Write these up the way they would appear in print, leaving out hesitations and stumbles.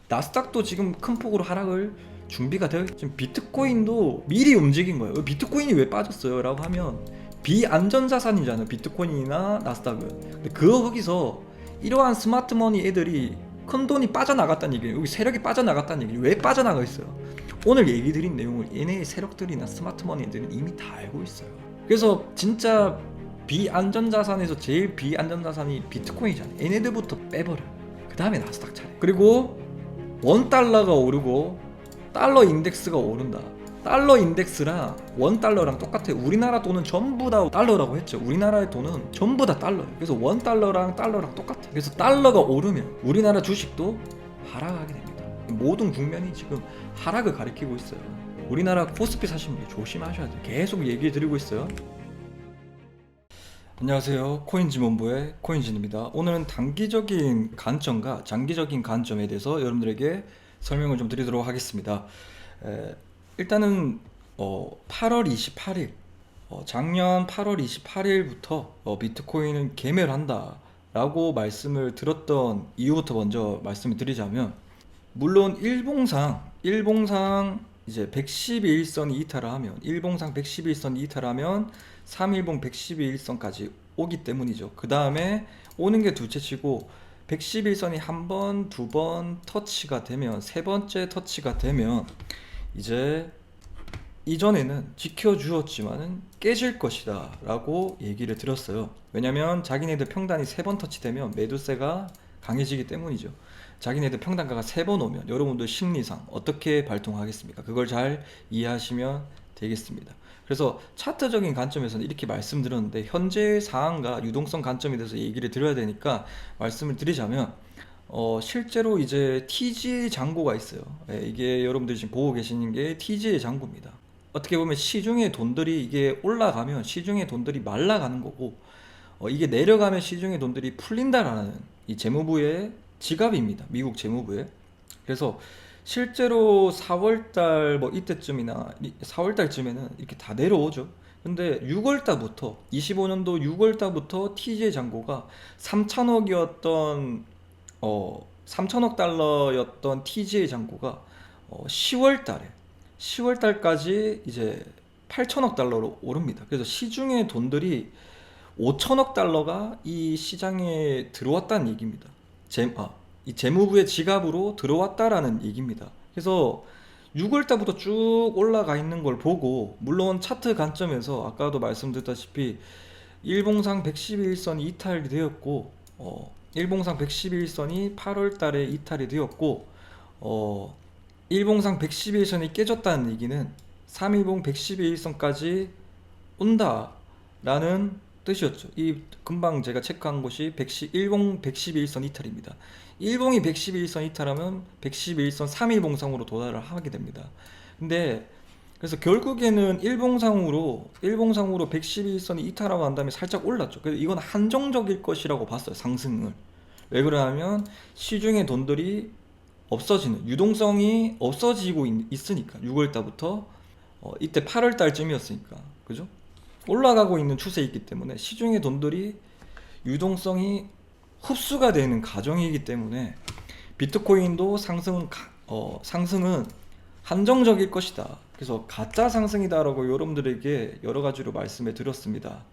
나스닥도 지금 큰 폭으로 하락을 준비가 되어 지금 비트코인도 미리 움직인 거예요. 비트코인이 왜 빠졌어요? 라고 하면 비안전자산이잖아요, 비트코인이나 나스닥은. 근데 거기서 이러한 스마트머니 애들이 큰 돈이 빠져나갔다는 얘기예요. 여기 세력이 빠져나갔다는 얘기예요. 왜 빠져나가 있어요? 오늘 얘기 드린 내용을 얘네의 세력들이나 스마트머니 애들은 이미 다 알고 있어요. 그래서 진짜 비안전자산에서 제일 비안전자산이 비트코인이잖아요. 얘네들부터 빼버려. 그 다음에 나스닥 차례. 그리고 $1가 오르고 달러 인덱스가 오른다. 달러 인덱스랑 $1랑 똑같아요. 우리나라 돈은 전부 다 달러라고 했죠. 우리나라의 돈은 전부 다 달러예요. 그래서 $1랑 달러랑 똑같아요. 그래서 달러가 오르면 우리나라 주식도 하락하게 됩니다. 모든 국면이 지금 하락을 가리키고 있어요. 우리나라 코스피 사시는 분들 조심하셔야 돼요. 계속 얘기 드리고 있어요. 안녕하세요, 코인지몬부의 코인진입니다. 오늘은 단기적인 관점과 장기적인 관점에 대해서 여러분들에게 설명을 좀 드리도록 하겠습니다. 일단은 8월 28일 작년 8월 28일부터 비트코인은 개멸한다 라고 말씀을 들었던 이유부터 먼저 말씀을 드리자면, 물론 일봉상 이제 112일선이 이탈을 하면, 일봉상 112일선이 이탈하면 3일봉 112일선까지 오기 때문이죠. 그 다음에 오는 게 둘째치고 111선이 한 번, 두 번 터치가 되면, 세 번째 터치가 되면 이제 이전에는 지켜주었지만은 깨질 것이다 라고 얘기를 들었어요. 왜냐면 자기네들 평단이 세 번 터치되면 매도세가 강해지기 때문이죠. 자기네들 평단가가 세 번 오면 여러분들 심리상 어떻게 발동하겠습니까? 그걸 잘 이해하시면 되겠습니다. 그래서 차트적인 관점에서는 이렇게 말씀드렸는데, 현재 상황과 유동성 관점에 대해서 얘기를 드려야 되니까 말씀을 드리자면, 실제로 이제 TGA 잔고가 있어요. 이게 여러분들이 지금 보고 계시는 게 TGA 잔고입니다. 어떻게 보면 시중의 돈들이, 이게 올라가면 시중의 돈들이 말라가는 거고, 이게 내려가면 시중의 돈들이 풀린다라는 이 재무부의 지갑입니다. 미국 재무부의. 그래서 실제로 4월달 뭐 이때쯤이나 4월달쯤에는 이렇게 다 내려오죠. 근데 6월달부터, 25년도 6월달부터 TG의 잔고가 3천억이었던 3천억 달러였던 TG의 잔고가 10월달까지 이제 8천억 달러로 오릅니다. 그래서 시중의 돈들이 5천억 달러가 이 시장에 들어왔다는 얘기입니다. 이 재무부의 지갑으로 들어왔다라는 얘기입니다. 그래서 6월 달부터 쭉 올라가 있는 걸 보고, 물론 차트 관점에서 아까도 말씀드렸다시피 일봉상 111선이 이탈이 되었고, 일봉상 111선이 8월 달에 이탈이 되었고, 일봉상 111선이 깨졌다는 얘기는 3일봉 111선까지 온다라는 뜻이었죠. 이 금방 제가 체크한 곳이 일봉 111선 이탈입니다. 일봉이 111선 이탈하면 111선 3일봉상으로 도달을 하게 됩니다. 근데 그래서 결국에는 일봉상으로 111선이 이탈하고 난 다음에 살짝 올랐죠. 그래서 이건 한정적일 것이라고 봤어요, 상승을. 왜 그러냐면 시중의 돈들이 없어지는, 유동성이 없어지고 있으니까. 6월 달부터 이때 8월 달쯤이었으니까, 그죠? 올라가고 있는 추세이기 때문에 시중의 돈들이 유동성이 흡수가 되는 과정이기 때문에 비트코인도 상승은 한정적일 것이다. 그래서 가짜 상승이다라고 여러분들에게 여러 가지로 말씀을 드렸습니다.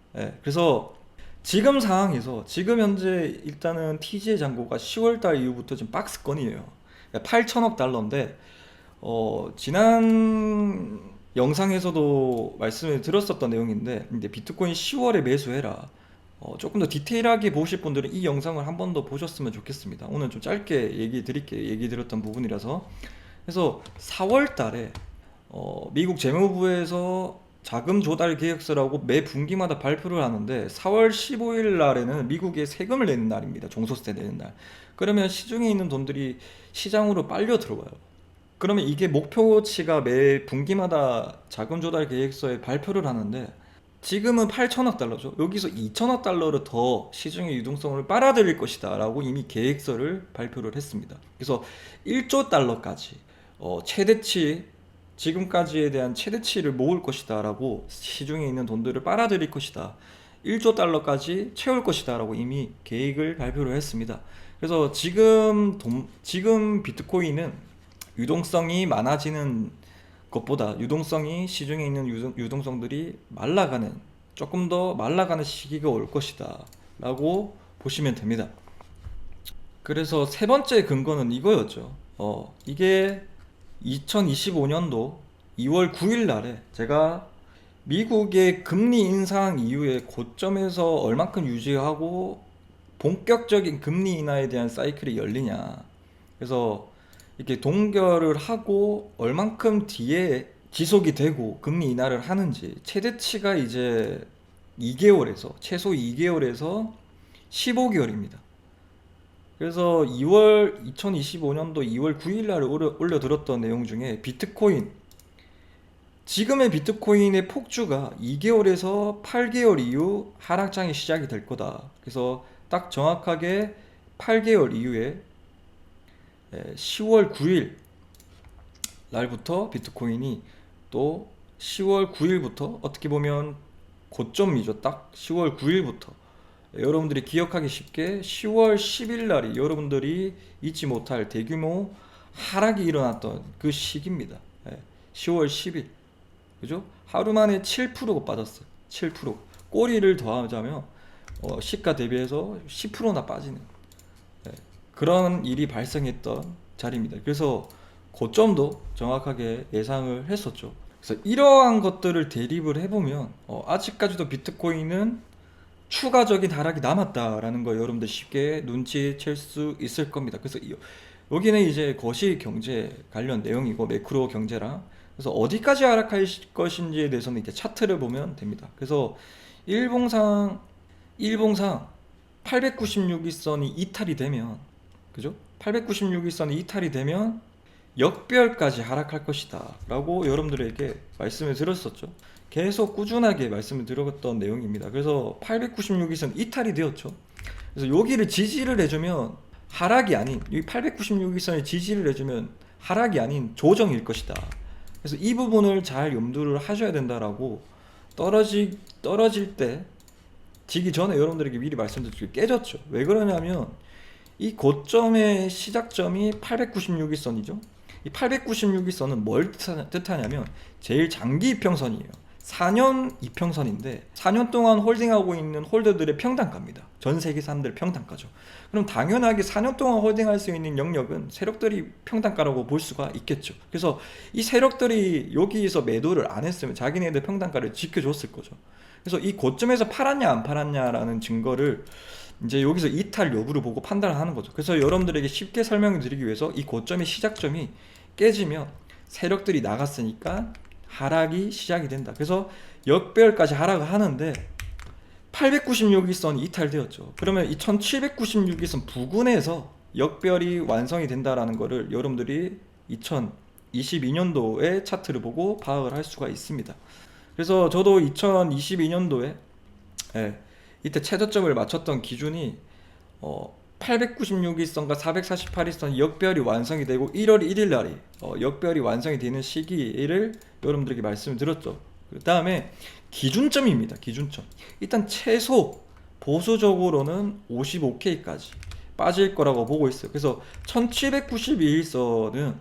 그래서 지금 상황에서, 지금 현재 일단은 TG의 잔고가 10월달 이후부터 지금 박스권이에요. 8천억 달러인데, 지난 영상에서도 말씀을 드렸었던 내용인데, 이제 비트코인 10월에 매수해라. 조금 더 디테일하게 보실 분들은 이 영상을 한 번 더 보셨으면 좋겠습니다. 오늘 좀 짧게 얘기 드릴게요. 얘기 드렸던 부분이라서. 그래서 4월 달에 미국 재무부에서 자금 조달 계획서라고 매 분기마다 발표를 하는데, 4월 15일 날에는 미국에 세금을 내는 날입니다. 종소세 내는 날. 그러면 시중에 있는 돈들이 시장으로 빨려 들어와요. 그러면 이게 목표치가 매 분기마다 자금 조달 계획서에 발표를 하는데, 지금은 8천억 달러죠. 여기서 2천억 달러를 더 시중의 유동성을 빨아들일 것이다 라고 이미 계획서를 발표를 했습니다. 그래서 1조 달러까지 최대치, 지금까지에 대한 최대치를 모을 것이다 라고, 시중에 있는 돈들을 빨아들일 것이다, 1조 달러까지 채울 것이다 라고 이미 계획을 발표를 했습니다. 그래서 지금 비트코인은 유동성이 많아지는 것보다 유동성이 시중에 있는 유동성들이 말라가는, 조금 더 말라가는 시기가 올 것이다 라고 보시면 됩니다. 그래서 세 번째 근거는 이거였죠. 이게 2025년도 2월 9일 날에 제가 미국의 금리 인상 이후에 고점에서 얼만큼 유지하고 본격적인 금리 인하에 대한 사이클이 열리냐. 그래서 이렇게 동결을 하고 얼만큼 뒤에 지속이 되고 금리 인하를 하는지, 최대치가 이제 2개월에서 최소 2개월에서 15개월입니다. 그래서 2025년도 2월 9일 날 올려들었던 내용 중에 지금의 비트코인의 폭주가 2개월에서 8개월 이후 하락장이 시작이 될 거다. 그래서 딱 정확하게 8개월 이후에 10월 9일 날부터 비트코인이 또 10월 9일부터 어떻게 보면 고점이죠. 딱 10월 9일부터 여러분들이 기억하기 쉽게 10월 10일 날이 여러분들이 잊지 못할 대규모 하락이 일어났던 그 시기입니다. 10월 10일. 그죠? 하루 만에 7%가 빠졌어요. 7%. 꼬리를 더하자면 시가 대비해서 10%나 빠지는 그런 일이 발생했던 자리입니다. 그래서 고점도 정확하게 예상을 했었죠. 그래서 이러한 것들을 대립을 해보면 아직까지도 비트코인은 추가적인 하락이 남았다라는 거 여러분들 쉽게 눈치챌 수 있을 겁니다. 그래서 여기는 이제 거시 경제 관련 내용이고 매크로 경제랑, 그래서 어디까지 하락할 것인지에 대해서는 이제 차트를 보면 됩니다. 그래서 일봉상 896일선이 이탈이 되면, 그죠? 896일선이 이탈이 되면 역별까지 하락할 것이다 라고 여러분들에게 말씀을 드렸었죠. 계속 꾸준하게 말씀을 드렸던 내용입니다. 그래서 896일선 이탈이 되었죠. 그래서 여기를 지지를 해주면 하락이 아닌, 이 896일선에 지지를 해주면 하락이 아닌 조정일 것이다. 그래서 이 부분을 잘 염두를 하셔야 된다라고, 떨어질 때 지기 전에 여러분들에게 미리 말씀드릴게요. 깨졌죠. 왜 그러냐면 이 고점의 시작점이 896일선이죠. 이 896일선은 뭘 뜻하냐면 제일 장기 이평선이에요. 4년 이평선인데 4년 동안 홀딩하고 있는 홀더들의 평단가입니다. 전 세계 사람들 평단가죠. 그럼 당연하게 4년 동안 홀딩할 수 있는 영역은 세력들이 평단가라고 볼 수가 있겠죠. 그래서 이 세력들이 여기에서 매도를 안 했으면 자기네들 평단가를 지켜줬을 거죠. 그래서 이 고점에서 팔았냐 안 팔았냐라는 증거를 이제 여기서 이탈 여부를 보고 판단을 하는 거죠. 그래서 여러분들에게 쉽게 설명을 드리기 위해서 이 고점의 시작점이 깨지면 세력들이 나갔으니까 하락이 시작이 된다. 그래서 역배열까지 하락을 하는데 896일선이 이탈되었죠. 그러면 이 1796일선 부근에서 역배열이 완성이 된다라는 거를 여러분들이 2022년도의 차트를 보고 파악을 할 수가 있습니다. 그래서 저도 2022년도에 이때 최저점을 맞췄던 기준이 896일선과 448일선 역배열이 완성이 되고 1월 1일 날이 역배열이 완성이 되는 시기를 여러분들에게 말씀을 드렸죠. 그 다음에 기준점입니다. 기준점. 일단 최소 보수적으로는 55K까지 빠질 거라고 보고 있어요. 그래서 1792일선은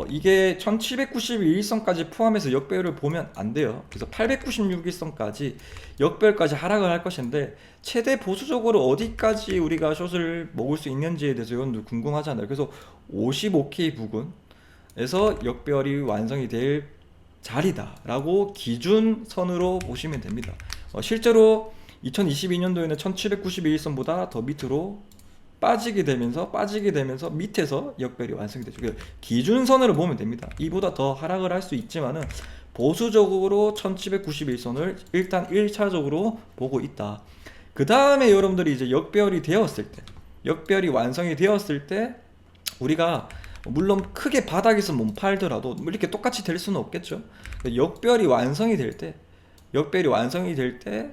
이게 1792일선까지 포함해서 역배열을 보면 안 돼요. 그래서 896일선까지 역배열까지 하락을 할 것인데 최대 보수적으로 어디까지 우리가 숏을 먹을 수 있는지에 대해서 여러분들 궁금하잖아요. 그래서 55K 부근에서 역배열이 완성이 될 자리다 라고 기준선으로 보시면 됩니다. 실제로 2022년도에는 1792일선보다 더 밑으로 빠지게 되면서 밑에서 역배열이 완성이 되죠. 기준선으로 보면 됩니다. 이보다 더 하락을 할 수 있지만은 보수적으로 1791선을 일단 1차적으로 보고 있다. 그 다음에 여러분들이 이제 역배열이 완성이 되었을 때 우리가 물론 크게 바닥에서 못 팔더라도 이렇게 똑같이 될 수는 없겠죠. 역배열이 완성이 될 때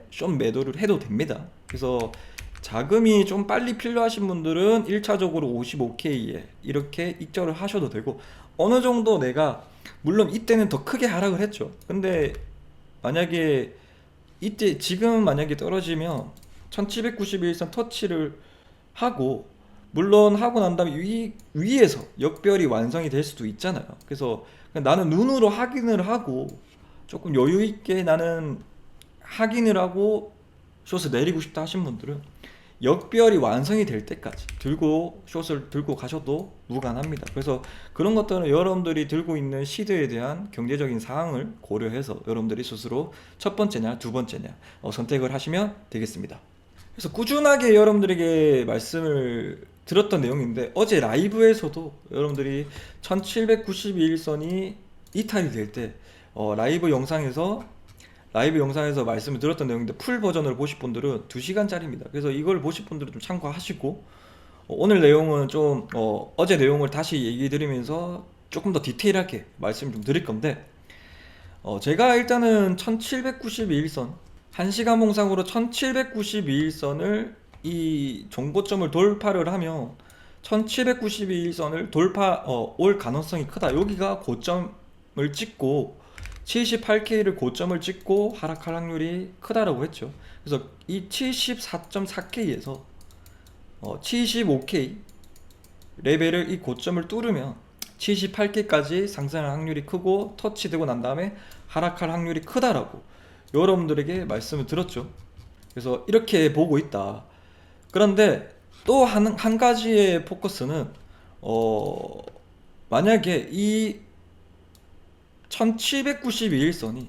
좀 매도를 해도 됩니다. 그래서 자금이 좀 빨리 필요하신 분들은 1차적으로 55K에 이렇게 익절을 하셔도 되고, 어느 정도 내가 물론 이때는 더 크게 하락을 했죠. 근데 만약에 지금 만약에 떨어지면 1791선 터치를 하고 물론 하고 난 다음에 위에서 역별이 완성이 될 수도 있잖아요. 그래서 그냥 나는 눈으로 확인을 하고 조금 여유 있게 나는 확인을 하고 숏을 내리고 싶다 하신 분들은 역별이 완성이 될 때까지 숏을 들고 가셔도 무관합니다. 그래서 그런 것들은 여러분들이 들고 있는 시드에 대한 경제적인 사항을 고려해서 여러분들이 스스로 첫 번째냐 두 번째냐 선택을 하시면 되겠습니다. 그래서 꾸준하게 여러분들에게 말씀을 들었던 내용인데, 어제 라이브에서도 여러분들이 1792일선이 이탈이 될 때 라이브 영상에서 말씀을 드렸던 내용인데, 풀 버전을 보실 분들은 2시간짜리입니다. 그래서 이걸 보실 분들은 좀 참고하시고, 오늘 내용은 좀 어제 내용을 다시 얘기 드리면서 조금 더 디테일하게 말씀 좀 드릴 건데, 제가 일단은 1792일선 1시간 봉상으로 1792일선을 이 종고점을 돌파를 하면 1792일선을 올 가능성이 크다. 여기가 고점을 찍고 78K를 고점을 찍고 하락할 확률이 크다라고 했죠. 그래서 이 74.4K에서 75K 레벨을 이 고점을 뚫으면 78K까지 상승할 확률이 크고 터치되고 난 다음에 하락할 확률이 크다라고 여러분들에게 말씀을 드렸죠. 그래서 이렇게 보고 있다. 그런데 또 한 가지의 포커스는 만약에 이 1792일선이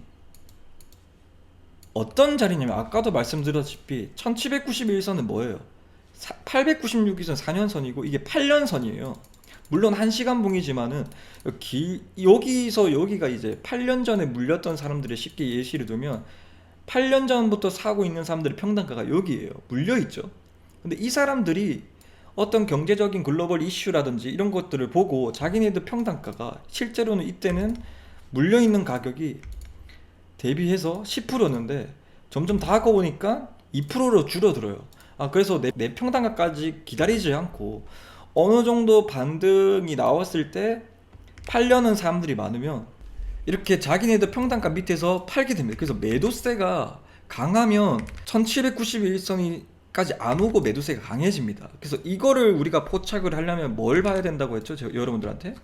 어떤 자리냐면, 아까도 말씀드렸다시피 1791선은 뭐예요? 896일선 4년선이고 이게 8년선이에요. 물론 1시간 봉이지만은 여기서 여기가 이제 8년 전에 물렸던 사람들의 쉽게 예시를 들면 8년 전부터 사고 있는 사람들의 평단가가 여기에요. 물려있죠. 근데 이 사람들이 어떤 경제적인 글로벌 이슈라든지 이런 것들을 보고 자기네들 평단가가 실제로는 이때는 물려있는 가격이 대비해서 10%였는데 점점 다가오니까 2%로 줄어들어요. 그래서 내 평단가까지 기다리지 않고 어느 정도 반등이 나왔을 때 팔려는 사람들이 많으면 이렇게 자기네들 평단가 밑에서 팔게 됩니다. 그래서 매도세가 강하면 1791선까지 안 오고 매도세가 강해집니다. 그래서 이거를 우리가 포착을 하려면 뭘 봐야 된다고 했죠? 여러분들한테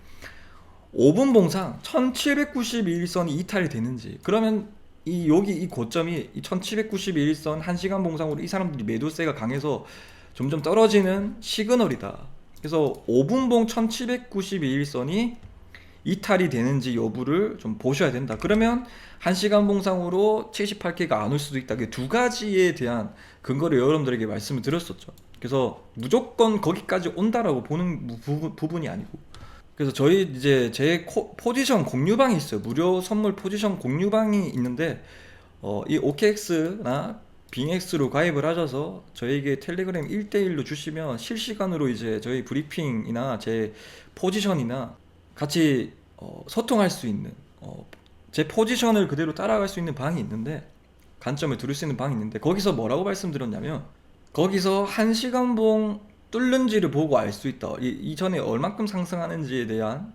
5분 봉상 1791선이 이탈이 되는지, 그러면 여기 이 고점이 이 1791선 1시간 봉상으로 이 사람들이 매도세가 강해서 점점 떨어지는 시그널이다. 그래서 5분봉 1792일선이 이탈이 되는지 여부를 좀 보셔야 된다. 그러면 1시간 봉상으로 78K가 안 올 수도 있다. 두 가지에 대한 근거를 여러분들에게 말씀을 드렸었죠. 그래서 무조건 거기까지 온다라고 보는 부분이 아니고, 그래서 저희 이제 제 포지션 공유방이 있어요. 무료 선물 포지션 공유방이 있는데 이 OKX나 빙X로 가입을 하셔서 저에게 텔레그램 1대1로 주시면 실시간으로 이제 저희 브리핑이나 제 포지션이나 같이 소통할 수 있는, 제 포지션을 그대로 따라갈 수 있는 방이 있는데, 관점을 들을 수 있는 방이 있는데, 거기서 뭐라고 말씀드렸냐면, 거기서 1시간봉 뚫는지를 보고 알 수 있다. 이전에 얼만큼 상승하는지에 대한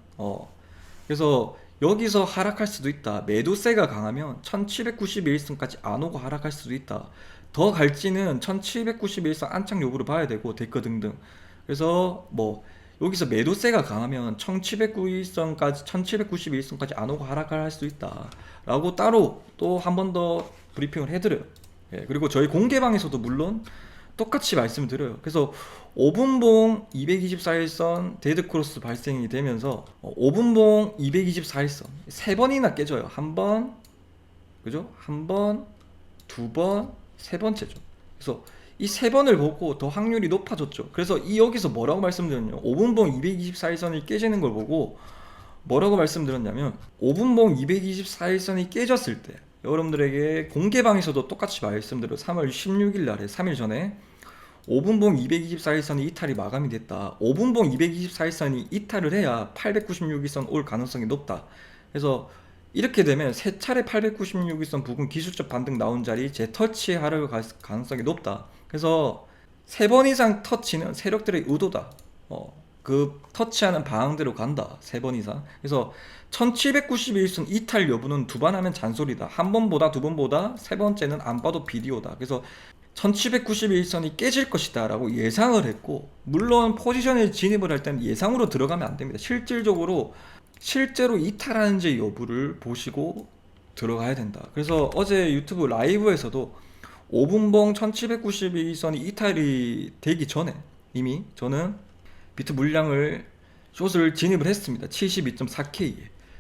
그래서 여기서 하락할 수도 있다. 매도세가 강하면 1791선까지 안 오고 하락할 수도 있다. 더 갈지는 1791선 안착 여부를 봐야 되고 데크 등등. 그래서 뭐 여기서 매도세가 강하면 1791선까지 안 오고 하락할 수 있다 라고 따로 또 한 번 더 브리핑을 해드려요. 그리고 저희 공개방에서도 물론 똑같이 말씀드려요. 그래서 5분봉 224일선 데드크로스 발생이 되면서 5분봉 224일선 3번이나 깨져요. 한 번, 그죠? 한 번, 두 번, 세 번째죠. 그래서 이 세 번을 보고 더 확률이 높아졌죠. 그래서 여기서 뭐라고 말씀드렸냐면, 5분봉 224일선이 깨지는 걸 보고 뭐라고 말씀드렸냐면, 5분봉 224일선이 깨졌을 때 여러분들에게 공개방에서도 똑같이 말씀드려요. 3월 16일 날에 3일 전에 5분봉 224일선이 이탈이 마감이 됐다. 5분봉 224일선이 이탈을 해야 896일선 올 가능성이 높다. 그래서 이렇게 되면 세 차례 896일선 부근 기술적 반등 나온 자리 재터치 하락을 갈 가능성이 높다. 그래서 3번 이상 터치는 세력들의 의도다. 그 터치하는 방향대로 간다. 3번 이상. 그래서 1791선 이탈 여부는 2번 하면 잔소리다. 한 번보다 두 번보다 세 번째는 안 봐도 비디오다. 그래서 1791선이 깨질 것이다 라고 예상을 했고, 물론 포지션에 진입을 할 때는 예상으로 들어가면 안 됩니다. 실제로 이탈하는지 여부를 보시고 들어가야 된다. 그래서 어제 유튜브 라이브에서도 5분봉 1791선이 이탈이 되기 전에 이미 저는 비트 물량을 숏을 진입을 했습니다. 72.4K에.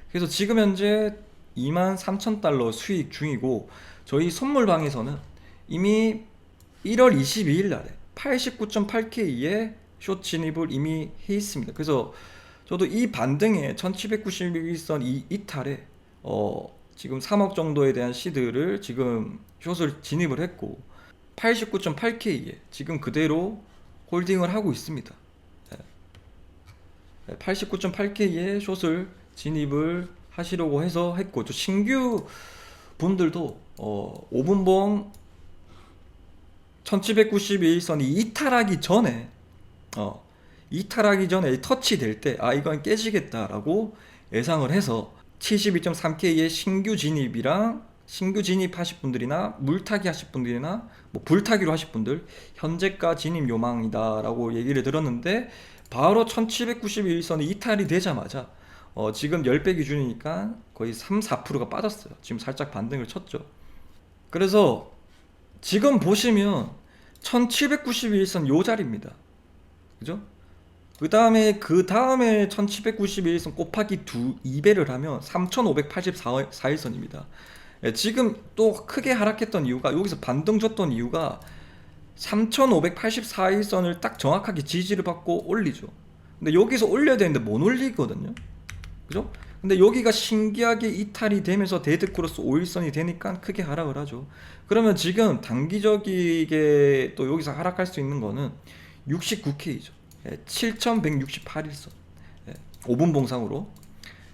그래서 지금 현재 23,000달러 수익 중이고, 저희 선물방에서는 이미 1월 22일 날에 89.8K에 숏 진입을 이미 해 있습니다. 그래서 저도 이 반등에 1791선 이 이탈에 지금 3억 정도에 대한 시드를 지금 숏을 진입을 했고, 89.8K에 지금 그대로 홀딩을 하고 있습니다. 89.8K에 숏을 진입을 하시려고 해서 했고, 또 신규 분들도 5분봉 1791선이 이탈하기 전에 터치될 때 이건 깨지겠다라고 예상을 해서 72.3K의 신규 진입하실 분들이나 물타기 하실 분들이나 뭐 불타기로 하실 분들 현재가 진입 요망이다라고 얘기를 들었는데, 바로 1791선이 이탈이 되자마자 지금 10배 기준이니까 거의 3-4%가 빠졌어요. 지금 살짝 반등을 쳤죠. 그래서 지금 보시면 1791선 요 자리입니다. 그죠? 그 다음에 1791선 곱하기 2배를 하면 3584일선입니다. 지금 또 크게 하락했던 이유가, 여기서 반등 줬던 이유가 3584일선을 딱 정확하게 지지를 받고 올리죠. 근데 여기서 올려야 되는데 못 올리거든요. 그죠? 근데 여기가 신기하게 이탈이 되면서 데드크로스 5일선이 되니까 크게 하락을 하죠. 그러면 지금 단기적이게 또 여기서 하락할 수 있는 거는 69K죠. 7168일선 5분 봉상으로.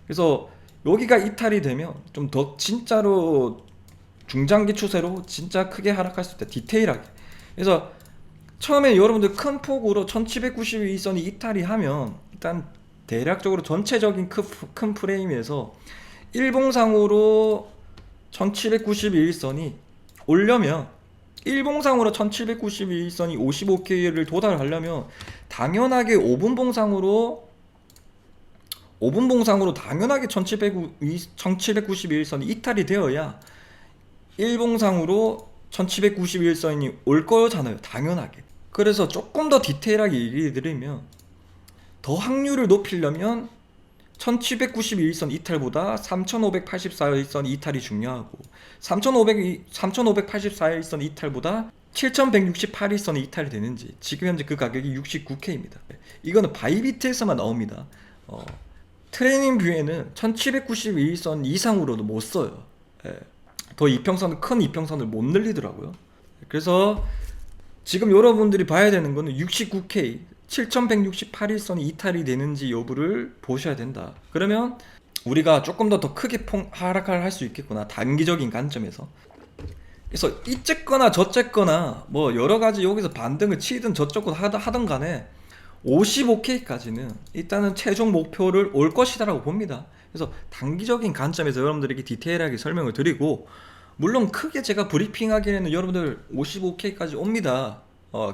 그래서 여기가 이탈이 되면 좀 더 진짜로 중장기 추세로 진짜 크게 하락할 수 있다. 디테일하게. 그래서 처음에 여러분들 큰 폭으로 1792선이 이탈이 하면 일단 대략적으로 전체적인 큰 프레임에서 일봉상으로 1791선이 오려면, 일봉상으로 1791선이 55K를 도달하려면 당연하게 5분봉상으로 당연하게 1791선이 이탈이 되어야 일봉상으로 1791선이 올 거잖아요. 당연하게. 그래서 조금 더 디테일하게 얘기 드리면, 더 확률을 높이려면 1791선 이탈보다 3584일선 이탈이 중요하고, 3584일선 이탈보다 7168일선이 이탈이 되는지. 지금 현재 그 가격이 69K입니다. 이거는 바이비트에서만 나옵니다. 트레이닝 뷰에는 1791선 이상으로도 못 써요. 더 이평선을, 큰 이평선을 못 늘리더라고요. 그래서 지금 여러분들이 봐야 되는 거는 69K 7168일선이 이탈이 되는지 여부를 보셔야 된다. 그러면 우리가 조금 더 크게 하락을 할 수 있겠구나, 단기적인 관점에서. 그래서 이쨌거나 저쨌거나 뭐 여러가지 여기서 반등을 치든 저쪽으로 하든 간에 55K까지는 일단은 최종 목표를 올 것이다라고 봅니다. 그래서 단기적인 관점에서 여러분들에게 디테일하게 설명을 드리고, 물론 크게 제가 브리핑하기에는 여러분들 55K까지 옵니다,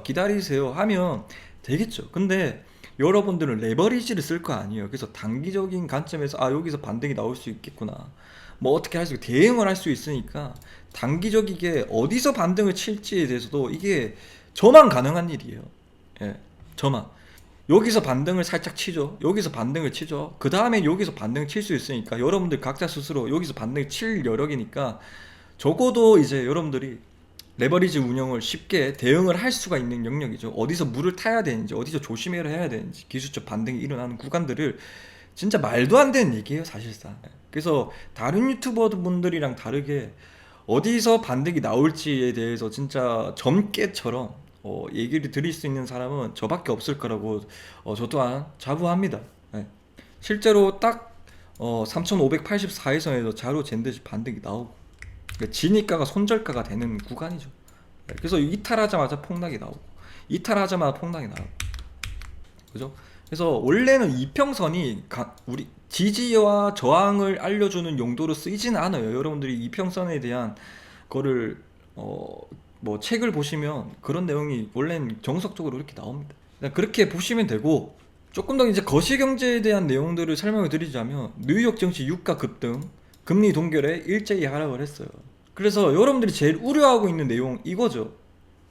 기다리세요 하면 되겠죠. 근데 여러분들은 레버리지를 쓸 거 아니에요. 그래서 단기적인 관점에서 여기서 반등이 나올 수 있겠구나, 뭐 어떻게 할 수, 대응을 할 수 있으니까 단기적이게 어디서 반등을 칠지에 대해서도 이게 저만 가능한 일이에요. 저만. 여기서 반등을 살짝 치죠. 여기서 반등을 치죠. 그 다음에 여기서 반등을 칠 수 있으니까 여러분들 각자 스스로 여기서 반등을 칠 여력이니까, 적어도 이제 여러분들이 레버리지 운영을 쉽게 대응을 할 수가 있는 영역이죠. 어디서 물을 타야 되는지, 어디서 조심해야 해야 되는지, 기술적 반등이 일어나는 구간들을, 진짜 말도 안 되는 얘기예요 사실상. 그래서 다른 유튜버 분들이랑 다르게 어디서 반등이 나올지에 대해서 진짜 점괘처럼 얘기를 드릴 수 있는 사람은 저밖에 없을 거라고 저 또한 자부합니다. 실제로 딱 3584일선에서 자로 잰듯이 반등이 나오고, 진입가가 손절가가 되는 구간이죠. 그래서 이탈하자마자 폭락이 나오고, 그죠? 그래서 원래는 이평선이 우리 지지와 저항을 알려주는 용도로 쓰이지는 않아요. 여러분들이 이평선에 대한 거를 뭐 책을 보시면 그런 내용이 원래는 정석적으로 이렇게 나옵니다. 그냥 그렇게 보시면 되고, 조금 더 이제 거시경제에 대한 내용들을 설명을 드리자면 뉴욕 증시 유가 급등, 금리 동결에 일제히 하락을 했어요. 그래서 여러분들이 제일 우려하고 있는 내용 이거죠.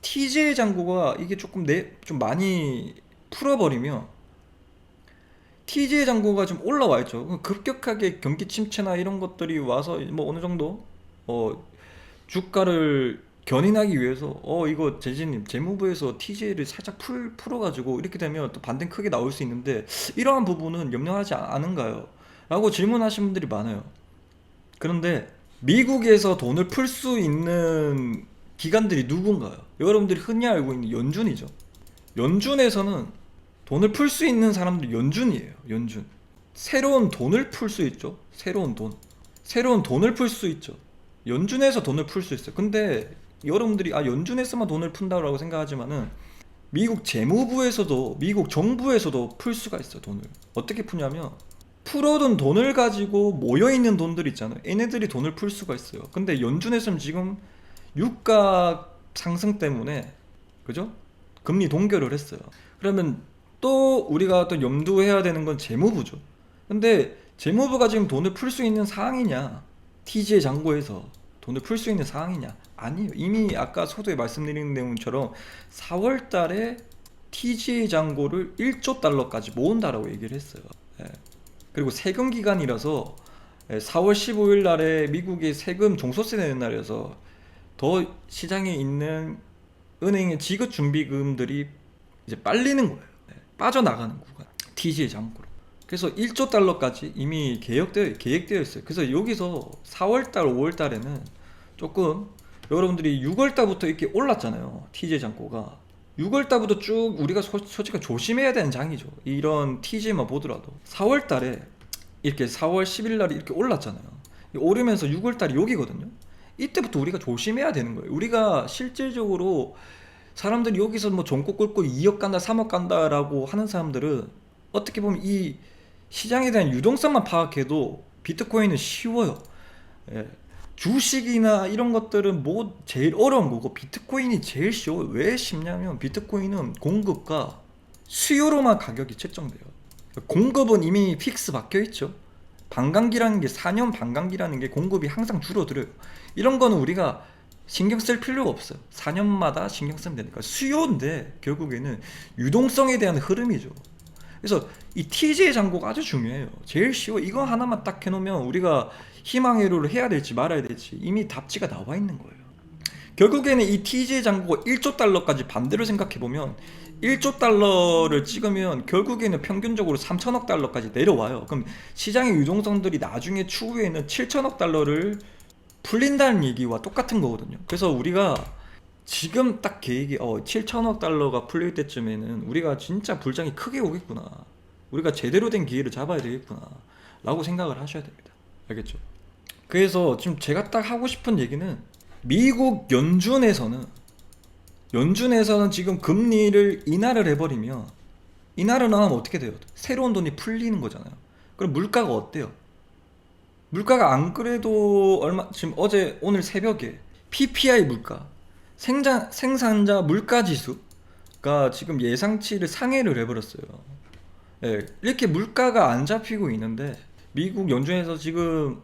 TJ 잔고가 이게 좀 많이 풀어버리면 TJ 잔고가 좀 올라와 있죠. 급격하게 경기 침체나 이런 것들이 와서 뭐 어느 정도 주가를 견인하기 위해서 이거 재진님 재무부에서 TJ를 살짝 풀어가지고 이렇게 되면 또 반등 크게 나올 수 있는데 이러한 부분은 염려하지 않은가요? 라고 질문하신 분들이 많아요. 그런데 미국에서 돈을 풀 수 있는 기관들이 누군가요? 여러분들이 흔히 알고 있는 연준이죠. 연준에서는 돈을 풀 수 있는 사람들이 연준이에요. 연준. 새로운 돈을 풀 수 있죠. 새로운 돈. 새로운 돈을 풀 수 있죠. 연준에서 돈을 풀 수 있어요. 근데 여러분들이 연준에서만 돈을 푼다고 생각하지만은 미국 재무부에서도 미국 정부에서도 풀 수가 있어요. 돈을. 어떻게 푸냐면 풀어둔 돈을 가지고 모여있는 돈들 있잖아요. 얘네들이 돈을 풀 수가 있어요. 근데 연준에서는 지금 유가 상승 때문에 그죠? 금리 동결을 했어요. 그러면 또 우리가 또 염두해야 되는 건 재무부죠. 근데 재무부가 지금 돈을 풀 수 있는 상황이냐? TG의 잔고에서 돈을 풀 수 있는 상황이냐? 아니에요. 이미 아까 서두에 말씀드린 내용처럼 4월 달에 TG의 잔고를 1조 달러까지 모은다라고 얘기를 했어요. 예. 그리고 세금 기간이라서 4월 15일 날에 미국의 세금 종소세 내는 날이어서 더 시장에 있는 은행의 지급 준비금들이 이제 빨리는 거예요. 빠져나가는 구간. TG의 잔고로. 그래서 1조 달러까지 이미 계획되어 있어요. 그래서 여기서 4월달, 5월달에는 조금 여러분들이 6월달부터 이렇게 올랐잖아요. TJ 잔고가. 6월달부터 쭉 우리가 솔직히 조심해야 되는 장이죠. 이런 TJ만 보더라도. 4월달에 이렇게 4월 10일날이 이렇게 올랐잖아요. 오르면서 6월달이 여기거든요. 이때부터 우리가 조심해야 되는 거예요. 우리가 실질적으로 사람들이 여기서 뭐 종고 끌고 2억 간다, 3억 간다라고 하는 사람들은 어떻게 보면 이 시장에 대한 유동성만 파악해도 비트코인은 쉬워요. 예. 주식이나 이런 것들은 뭐 제일 어려운 거고 비트코인이 제일 쉬워요. 왜 쉽냐면 비트코인은 공급과 수요로만 가격이 책정돼요. 공급은 이미 픽스 박혀 있죠. 반감기라는 게 4년 반감기라는 게 공급이 항상 줄어들어요. 이런 거는 우리가 신경 쓸 필요가 없어요. 4년마다 신경 쓰면 되니까. 수요인데 결국에는 유동성에 대한 흐름이죠. 그래서 이 TJ 잔고가 아주 중요해요. 제일 쉬워. 이거 하나만 딱 해놓으면 우리가 희망회로를 해야 될지 말아야 될지 이미 답지가 나와 있는 거예요. 결국에는 이 TJ 잔고가 1조 달러까지 반대로 생각해보면 1조 달러를 찍으면 결국에는 평균적으로 3천억 달러까지 내려와요. 그럼 시장의 유동성들이 나중에 추후에는 7천억 달러를 풀린다는 얘기와 똑같은 거거든요. 그래서 우리가 지금 딱 계획이 7천억 달러가 풀릴 때쯤에는 우리가 진짜 불장이 크게 오겠구나. 우리가 제대로 된 기회를 잡아야 되겠구나. 라고 생각을 하셔야 됩니다. 알겠죠? 그래서 지금 제가 딱 하고 싶은 얘기는 미국 연준에서는 지금 금리를 인하를 해버리면 인하를 하면 어떻게 돼요? 새로운 돈이 풀리는 거잖아요. 그럼 물가가 어때요? 물가가 안 그래도 지금 오늘 새벽에 PPI 물가 생산자 물가 지수가 지금 예상치를 상회를 해버렸어요. 예, 이렇게 물가가 안 잡히고 있는데 미국 연준에서 지금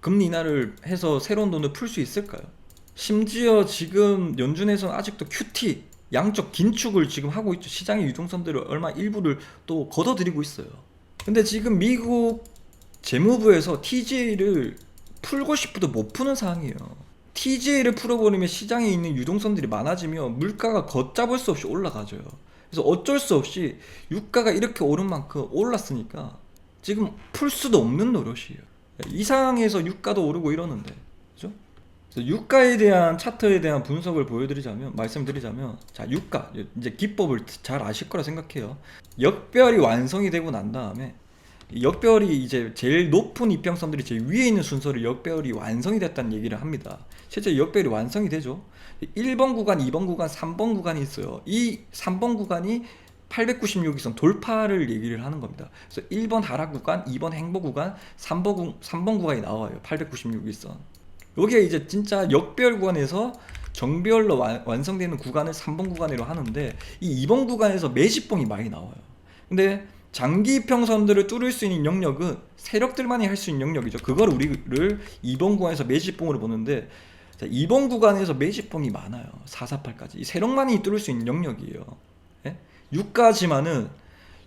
금리 인하를 해서 새로운 돈을 풀 수 있을까요? 심지어 지금 연준에서는 아직도 QT 양적 긴축을 지금 하고 있죠. 시장의 유동성들을 일부를 또 걷어들이고 있어요. 근데 지금 미국 재무부에서 TJ를 풀고 싶어도 못 푸는 상황이에요. TJ를 풀어버리면 시장에 있는 유동성들이 많아지면 물가가 걷잡을 수 없이 올라가져요. 그래서 어쩔 수 없이 유가가 이렇게 오른 만큼 올랐으니까 지금 풀 수도 없는 노릇이에요. 이 상황에서 유가도 오르고 이러는데, 그죠? 그래서 유가에 대한 차트에 대한 분석을 말씀드리자면, 자, 유가 이제 기법을 잘 아실 거라 생각해요. 역별이 완성이 되고 난 다음에 역별이 이제 제일 높은 이평선들이 제일 위에 있는 순서를 역별이 완성이 됐다는 얘기를 합니다. 실제 역별이 완성이 되죠. 1번 구간, 2번 구간, 3번 구간이 있어요. 이 3번 구간이 896일선 돌파를 얘기를 하는 겁니다. 그래서 1번 하락 구간, 2번 행보 구간, 3번 구간이 나와요. 896일선. 여기에 이제 진짜 역별 구간에서 정비열로 완성되는 구간을 3번 구간으로 하는데 이 2번 구간에서 매집봉이 많이 나와요. 근데 장기 이평선들을 뚫을 수 있는 영역은 세력들만이 할 수 있는 영역이죠. 그걸 우리를 2번 구간에서 매집봉으로 보는데, 자, 2번 구간에서 매집봉이 많아요. 448까지 이 세력만이 뚫을 수 있는 영역이에요. 예? 유가지만은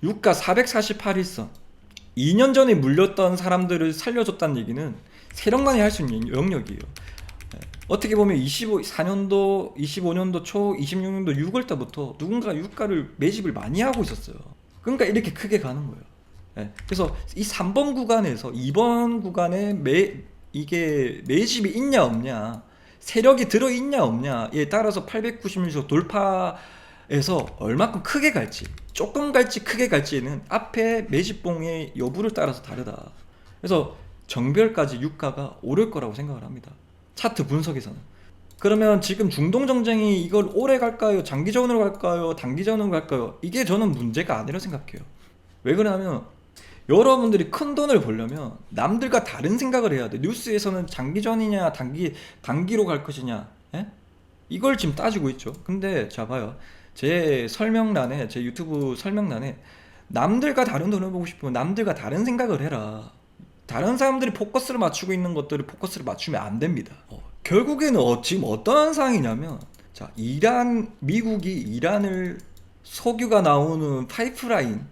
유가 448일선 2년 전에 물렸던 사람들을 살려줬다는 얘기는 세력만이 할 수 있는 영역이에요. 어떻게 보면 24년도, 25년도 초, 26년도 6월 달부터 누군가 유가를 매집을 많이 하고 있었어요. 그러니까 이렇게 크게 가는 거예요. 예. 그래서 이 3번 구간에서 2번 구간에 이게 매집이 있냐 없냐, 세력이 들어있냐 없냐에 따라서 890일선 돌파에서 얼마큼 크게 갈지, 조금 갈지 크게 갈지는 앞에 매집봉의 여부를 따라서 다르다. 그래서 정별까지 유가가 오를 거라고 생각을 합니다. 차트 분석에서는. 그러면 지금 중동 정쟁이 이걸 오래 갈까요? 장기전으로 갈까요? 단기전으로 갈까요? 이게 저는 문제가 아니라고 생각해요. 왜 그러냐면 여러분들이 큰 돈을 벌려면 남들과 다른 생각을 해야 돼. 뉴스에서는 장기전이냐 단기로 갈 것이냐, 예? 이걸 지금 따지고 있죠. 근데 자 봐요. 제 설명란에, 제 유튜브 설명란에 남들과 다른 돈을 보고 싶으면 남들과 다른 생각을 해라. 다른 사람들이 포커스를 맞추고 있는 것들을 포커스를 맞추면 안 됩니다. 결국에는 지금 어떠한 상황이냐면, 자, 미국이 이란을 석유가 나오는 파이프라인,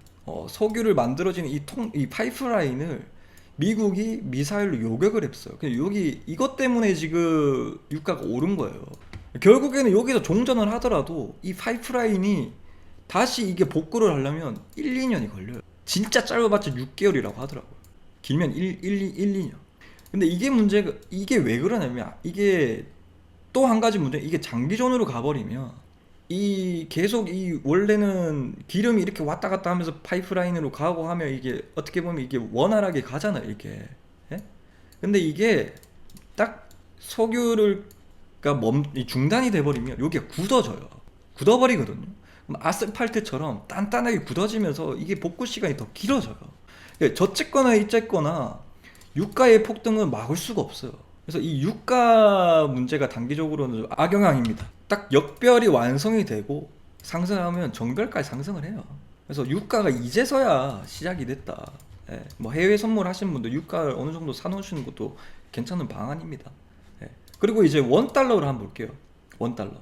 석유를 만들어지는 이 파이프라인을 미국이 미사일로 요격을 했어요. 여기 이것 때문에 지금 유가가 오른 거예요. 결국에는 여기서 종전을 하더라도 이 파이프라인이 다시 이게 복구를 하려면 1, 2년이 걸려요. 진짜 짧아봤자 6개월이라고 하더라고요. 길면 1, 2년. 근데 이게 왜 그러냐면, 이게 또 한 가지 문제, 이게 장기전으로 가버리면 계속 원래는 기름이 이렇게 왔다 갔다 하면서 파이프라인으로 가고 하면 이게 어떻게 보면 이게 원활하게 가잖아요, 이게. 예? 근데 이게 딱 석유가 중단이 돼버리면 여기가 굳어져요. 굳어버리거든요. 그럼 아스팔트처럼 단단하게 굳어지면서 이게 복구 시간이 더 길어져요. 저쨌거나 이쨌거나 유가의 폭등은 막을 수가 없어요. 그래서 이 유가 문제가 단기적으로는 악영향입니다. 딱 역별이 완성이 되고 상승하면 정별까지 상승을 해요. 그래서 유가가 이제서야 시작이 됐다. 예, 뭐 해외 선물 하시는 분들 유가를 어느 정도 사놓으시는 것도 괜찮은 방안입니다. 예. 그리고 이제 원달러로 한번 볼게요. 원달러.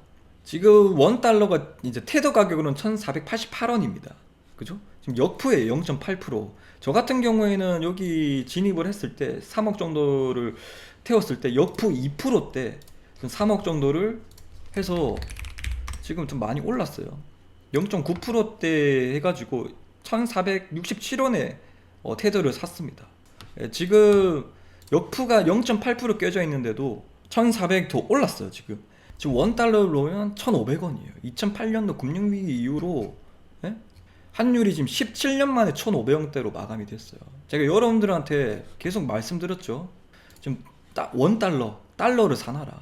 지금 원달러가 이제 테더 가격으로는 1488원입니다. 그죠? 지금 역푸예요. 0.8%. 저 같은 경우에는 여기 진입을 했을 때 3억 정도를 태웠을 때 역푸 2%대 3억 정도를 해서 지금 좀 많이 올랐어요. 0.9%대 해가지고 1467원에 테더를 샀습니다. 예, 지금 역푸가 0.8% 깨져 있는데도 1400 더 올랐어요. 지금 원달러로 보면 1500원이에요 2008년도 금융위기 이후로. 예? 환율이 지금 17년 만에 1500원대로 마감이 됐어요. 제가 여러분들한테 계속 말씀드렸죠. 지금 달러를 사놔라,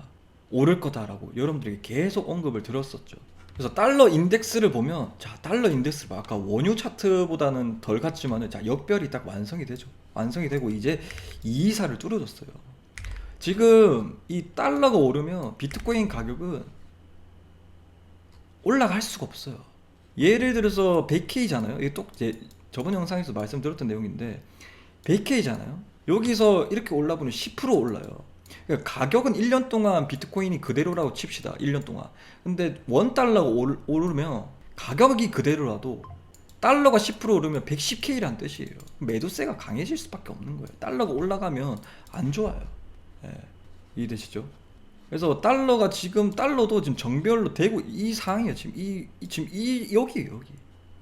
오를 거다라고 여러분들에게 계속 언급을 드렸었죠. 그래서 달러 인덱스를 보면, 자, 달러 인덱스를 아까 원유 차트보다는 덜 갔지만은, 자, 역별이 딱 완성이 되죠. 완성이 되고 이제 224를 뚫어줬어요. 지금 이 달러가 오르면 비트코인 가격은 올라갈 수가 없어요. 예를 들어서 100K잖아요. 이게 저번 영상에서 말씀드렸던 내용인데 100K잖아요. 여기서 이렇게 올라보면 10% 올라요. 그러니까 가격은 1년 동안 비트코인이 그대로라고 칩시다. 1년 동안. 근데 원달러가 오르면 가격이 그대로라도 달러가 10% 오르면 110K라는 뜻이에요. 매도세가 강해질 수밖에 없는 거예요. 달러가 올라가면 안 좋아요. 예, 이해되시죠? 그래서 달러도 지금 정별로 되고 이 상황이에요. 지금 여기에요, 여기.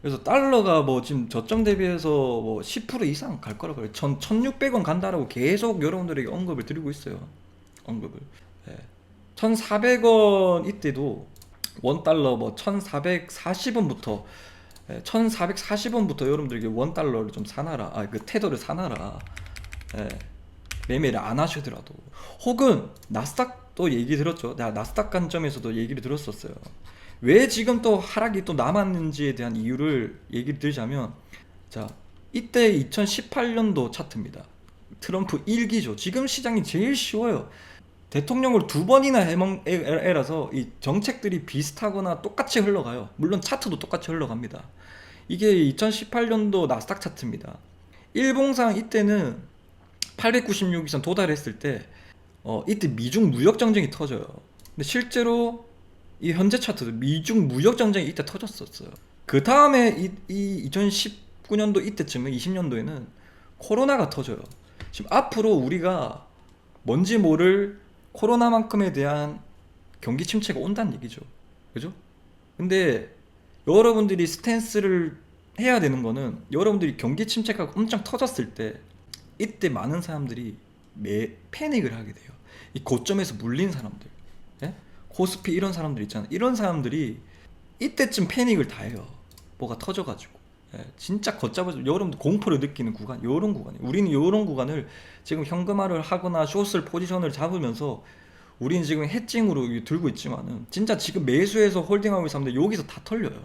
그래서 달러가 뭐 지금 저점 대비해서 뭐 10% 이상 갈 거라고 그래요. 1600원 간다라고 계속 여러분들에게 언급을 드리고 있어요. 언급을. 예. 1400원 이때도 원달러 뭐 1440원부터 1440원부터 여러분들에게 원달러를 좀 사놔라. 그 테더를 사놔라. 예. 매매를 안 하시더라도. 혹은 나스닥도 얘기 들었죠. 내가 나스닥 관점에서도 얘기를 들었었어요. 왜 지금 또 하락이 또 남았는지에 대한 이유를 얘기를 드리자면, 자, 이때 2018년도 차트입니다. 트럼프 1기죠. 지금 시장이 제일 쉬워요. 대통령을 두 번이나 해먹 애라서 이 정책들이 비슷하거나 똑같이 흘러가요. 물론 차트도 똑같이 흘러갑니다. 이게 2018년도 나스닥 차트입니다. 일봉상 이때는 896이선 도달했을 때 이때 미중 무역 전쟁이 터져요. 근데 실제로 이 현재 차트도 미중 무역 전쟁이 이때 터졌었어요. 그 다음에 이 2019년도 이때쯤에 20년도에는 코로나가 터져요. 지금 앞으로 우리가 뭔지 모를 코로나만큼에 대한 경기 침체가 온다는 얘기죠. 그죠? 근데 여러분들이 스탠스를 해야 되는 거는 여러분들이 경기 침체가 엄청 터졌을 때 이때 많은 사람들이 패닉을 하게 돼요. 이 고점에서 물린 사람들, 예? 코스피 이런 사람들 있잖아요. 이런 사람들이 이때쯤 패닉을 다 해요. 뭐가 터져가지고. 예, 진짜 걷잡아서 여러분들 공포를 느끼는 구간, 요런 구간이에요. 우리는 요런 구간을 지금 현금화를 하거나 숏을 포지션을 잡으면서 우리는 지금 해칭으로 들고 있지만은 진짜 지금 매수해서 홀딩하고 있는 사람들 여기서 다 털려요.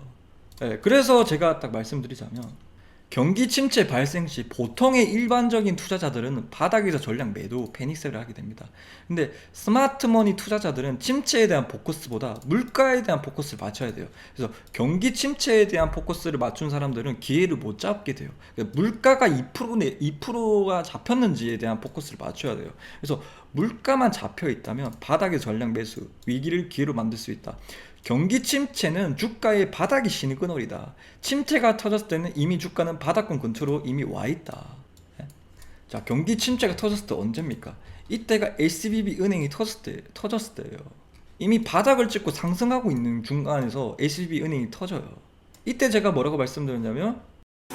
예, 그래서 제가 딱 말씀드리자면 경기 침체 발생 시 보통의 일반적인 투자자들은 바닥에서 전량 매도 패닉셀을 하게 됩니다. 근데 스마트머니 투자자들은 침체에 대한 포커스보다 물가에 대한 포커스를 맞춰야 돼요. 그래서 경기 침체에 대한 포커스를 맞춘 사람들은 기회를 못 잡게 돼요. 그러니까 물가가 2%가 잡혔는지에 대한 포커스를 맞춰야 돼요. 그래서 물가만 잡혀 있다면 바닥에 전량 매수, 위기를 기회로 만들 수 있다. 경기 침체는 주가의 바닥이 시그널이다. 침체가 터졌을 때는 이미 주가는 바닥권 근처로 이미 와 있다. 자, 경기 침체가 터졌을 때 언제입니까? 이때가 SBB 은행이 터졌을 때예요. 이미 바닥을 찍고 상승하고 있는 중간에서 SBB 은행이 터져요. 이때 제가 뭐라고 말씀드렸냐면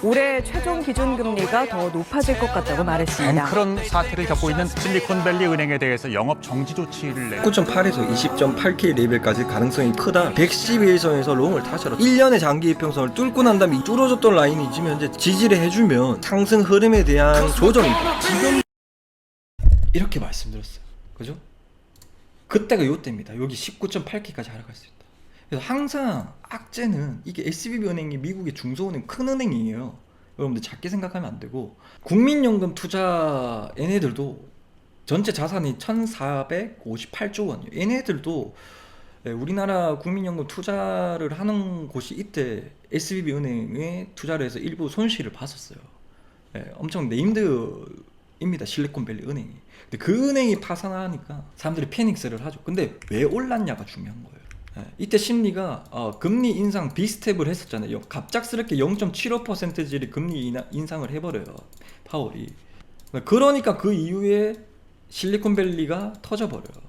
올해 최종 기준금리가 더 높아질 것 같다고 말했습니다. 그런 사태를 겪고 있는 실리콘밸리 은행에 대해서 영업 정지 조치를 내 9.8에서 20.8K 레벨까지 가능성이 크다. 111선에서 롱을 타셔라. 1년의 장기 이평선을 뚫고 난 다음에 뚫어졌던 라인이 지금 현재 지지를 해주면 상승 흐름에 대한 조정이다. 지금 이렇게 말씀드렸어요. 그죠? 그때가 요때입니다. 여기 19.8K까지 하락할 수 있다. 그래서 항상 악재는 이게 SBB 은행이 미국의 중소은행 큰 은행이에요. 여러분들 작게 생각하면 안 되고 국민연금 투자 얘네들도 전체 자산이 1458조 원이에요. 얘네들도 우리나라 국민연금 투자를 하는 곳이 이때 SBB 은행에 투자를 해서 일부 손실을 봤었어요. 엄청 네임드입니다. 실리콘밸리 은행이. 근데 그 은행이 파산하니까 사람들이 패닉셀을 하죠. 근데 왜 올랐냐가 중요한 거예요. 이때 심리가 금리 인상 비스텝을 했었잖아요. 갑작스럽게 0.75%짜리 금리 인상을 해버려요. 파월이. 그러니까 그 이후에 실리콘밸리가 터져버려요.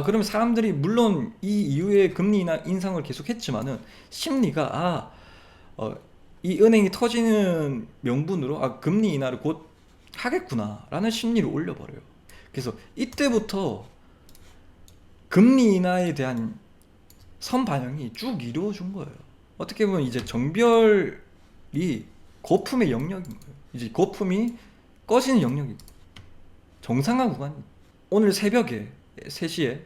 그러면 사람들이 물론 이 이후에 금리 인상을 계속 했지만은 심리가 이 은행이 터지는 명분으로 금리 인하를 곧 하겠구나 라는 심리를 올려버려요. 그래서 이때부터 금리 인하에 대한 선반영이 쭉 이루어진 거예요. 어떻게 보면 이제 정별이 거품의 영역인 거예요. 이제 거품이 꺼지는 영역이고 정상화 구간이 오늘 새벽에 3시에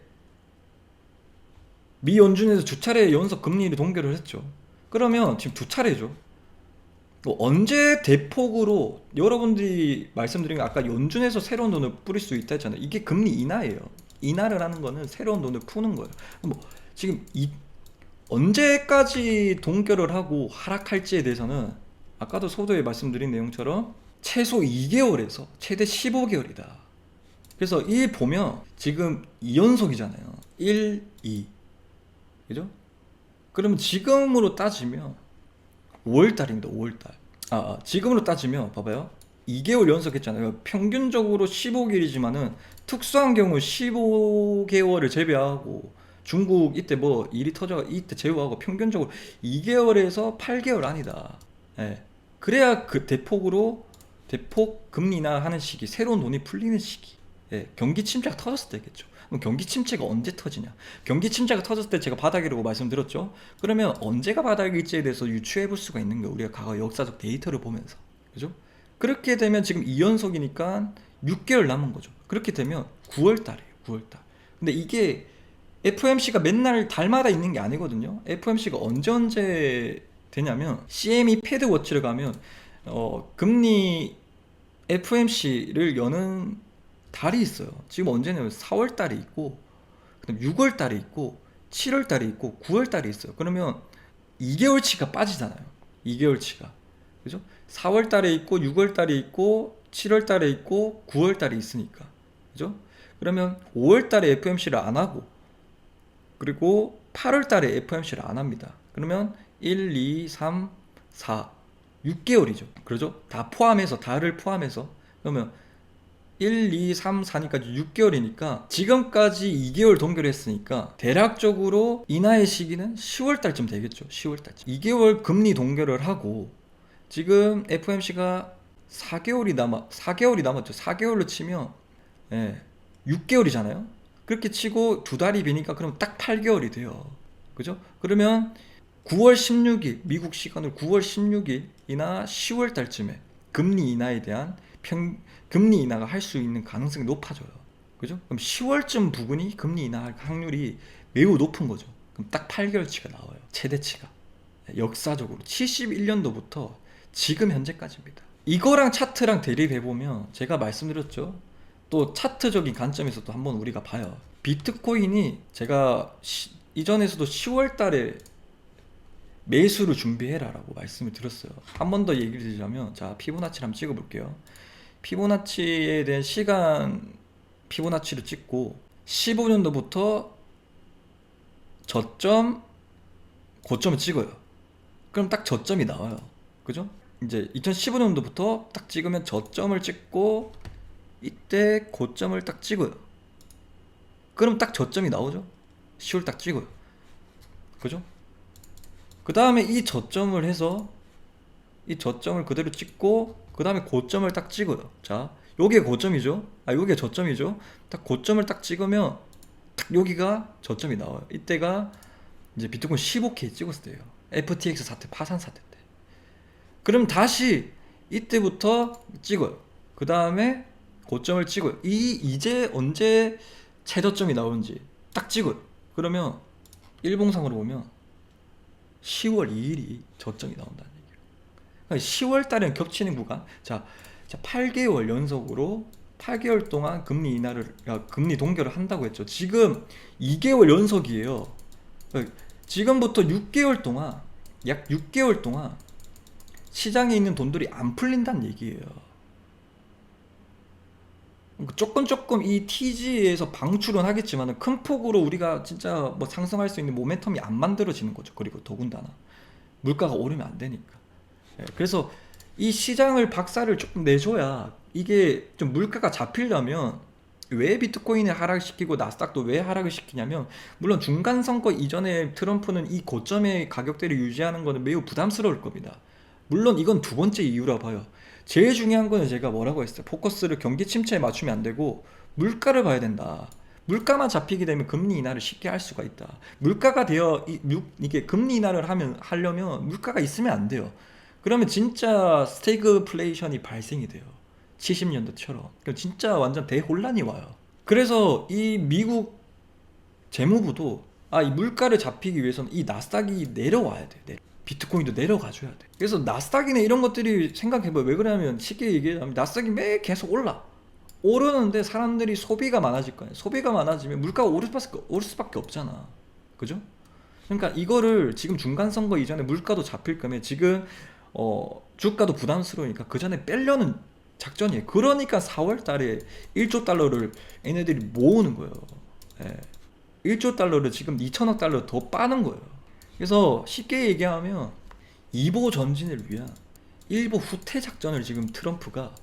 미 연준에서 2차례 연속 금리를 동결을 했죠. 그러면 지금 2차례죠. 언제 대폭으로 여러분들이 말씀드린 게 아까 연준에서 새로운 돈을 뿌릴 수 있다 했잖아요. 이게 금리 인하예요. 인하를 하는 거는 새로운 돈을 푸는 거예요. 지금 언제까지 동결을 하고 하락할지에 대해서는 아까도 소도에 말씀드린 내용처럼 최소 2개월에서 최대 15개월이다. 그래서 이 보면 지금 2연속이잖아요. 1, 2. 그죠? 그러면 지금으로 따지면 5월달입니다. 5월달. 지금으로 따지면 봐봐요. 2개월 연속했잖아요. 평균적으로 15개월이지만은 특수한 경우 15개월을 제외하고 중국 이때 뭐 일이 터져 이때 제외하고 평균적으로 2개월에서 8개월 아니다. 그래야 그 대폭 금리 인하하는 시기, 새로운 돈이 풀리는 시기. 경기 침체가 터졌을 때겠죠. 그럼 경기 침체가 언제 터지냐? 경기 침체가 터졌을 때 제가 바닥이라고 말씀드렸죠. 그러면 언제가 바닥일지에 대해서 유추해 볼 수가 있는 거예요. 우리가 과거 역사적 데이터를 보면서. 그죠? 그렇게 되면 지금 2연속이니까 6개월 남은 거죠. 그렇게 되면 9월 달이에요. 9월 달. 근데 이게 FOMC가 맨날 달마다 있는 게 아니거든요. FOMC가 언제 되냐면 CME 패드워치를 가면 금리 FOMC를 여는 달이 있어요. 지금 언제냐면 4월 달에 있고, 그다음 6월 달에 있고, 7월 달에 있고, 9월 달에 있어요. 그러면 2개월치가 빠지잖아요. 2개월치가. 그죠? 4월 달에 있고, 6월 달에 있고, 7월 달에 있고, 9월 달에 있으니까. 그죠? 그러면 5월 달에 FOMC를 안 하고, 그리고 8월 달에 FOMC를 안 합니다. 그러면 1, 2, 3, 4, 6개월이죠. 그러죠? 다 포함해서, 달을 포함해서. 그러면 1, 2, 3, 4니까 6개월이니까 지금까지 2개월 동결을 했으니까 대략적으로 인하의 시기는 10월 달쯤 되겠죠. 10월 달쯤. 2개월 금리 동결을 하고 지금 FOMC가 4개월이 남았죠. 4개월로 치면 6개월이잖아요. 그렇게 치고 두 달이 비니까 그럼 딱 8개월이 돼요. 그죠? 그러면 9월 16일, 미국 시간으로 9월 16일이나 10월 달쯤에 금리 인하에 대한 금리 인하가 할 수 있는 가능성이 높아져요. 그죠? 그럼 10월쯤 부근이 금리 인하할 확률이 매우 높은 거죠. 그럼 딱 8개월치가 나와요. 최대치가. 역사적으로 71년도부터 지금 현재까지입니다. 이거랑 차트랑 대립해보면 제가 말씀드렸죠. 또 차트적인 관점에서 또 한번 우리가 봐요. 비트코인이 제가 이전에서도 10월 달에 매수를 준비해라 라고 말씀을 드렸어요. 한 번 더 얘기를 드리자면, 자, 피보나치를 한번 찍어볼게요. 피보나치에 대한 시간 피보나치를 찍고 15년도부터 저점, 고점을 찍어요. 그럼 딱 저점이 나와요. 그죠? 이제 2015년도부터 딱 찍으면 저점을 찍고 이때 고점을 딱 찍어요. 그럼 딱 저점이 나오죠? 10월 딱 찍어요. 그죠? 그 다음에 이 저점을 해서 이 저점을 그대로 찍고 그 다음에 고점을 딱 찍어요. 자, 요게 고점이죠. 요게 저점이죠. 딱 고점을 딱 찍으면 딱 여기가 저점이 나와요. 이때가 이제 비트코인 15K 찍었을 때예요. FTX 사태, 파산 사태 때. 그럼 다시 이때부터 찍어요. 그 다음에 고점을 찍어요. 이제 언제 최저점이 나오는지 딱 찍어요. 그러면 일봉상으로 보면 10월 2일이 저점이 나온다는 얘기예요. 그러니까 10월 달에는 겹치는 구간. 자, 8개월 연속으로 8개월 동안 금리 동결을 한다고 했죠. 지금 2개월 연속이에요. 그러니까 지금부터 6개월 동안, 약 6개월 동안 시장에 있는 돈들이 안 풀린다는 얘기예요. 조금 이 TG에서 방출은 하겠지만 큰 폭으로 우리가 진짜 뭐 상승할 수 있는 모멘텀이 안 만들어지는 거죠. 그리고 더군다나 물가가 오르면 안 되니까. 그래서 이 시장을 박살을 조금 내줘야 이게 좀 물가가 잡히려면, 왜 비트코인을 하락시키고 나스닥도 왜 하락을 시키냐면, 물론 중간 선거 이전에 트럼프는 이 고점의 가격대를 유지하는 거는 매우 부담스러울 겁니다. 물론 이건 두 번째 이유라 봐요. 제일 중요한 거는 제가 뭐라고 했어요. 포커스를 경기 침체에 맞추면 안 되고 물가를 봐야 된다. 물가만 잡히게 되면 금리 인하를 쉽게 할 수가 있다. 물가가 이게 금리 인하를 하려면 물가가 있으면 안 돼요. 그러면 진짜 스태그플레이션이 발생이 돼요. 70년대처럼. 그럼 진짜 완전 대혼란이 와요. 그래서 이 미국 재무부도 이 물가를 잡히기 위해서는 이 나스닥이 내려와야 돼. 비트코인도 내려가줘야 돼. 그래서 나스닥이나 이런 것들이 생각해봐요. 왜 그러냐면 쉽게 얘기하면 나스닥이 매 계속 오르는데 사람들이 소비가 많아질 거예요. 소비가 많아지면 물가가 오를 수밖에 없잖아. 그죠? 그러니까 이거를 지금 중간 선거 이전에 물가도 잡힐 거면 지금 주가도 부담스러우니까 그 전에 빼려는 작전이에요. 그러니까 4월 달에 1조 달러를 얘네들이 모으는 거예요. 1조 달러를 지금 2천억 달러 더 빠는 거예요. 그래서 쉽게 얘기하면 2보 전진을 위한 1보 후퇴 작전을 지금 트럼프가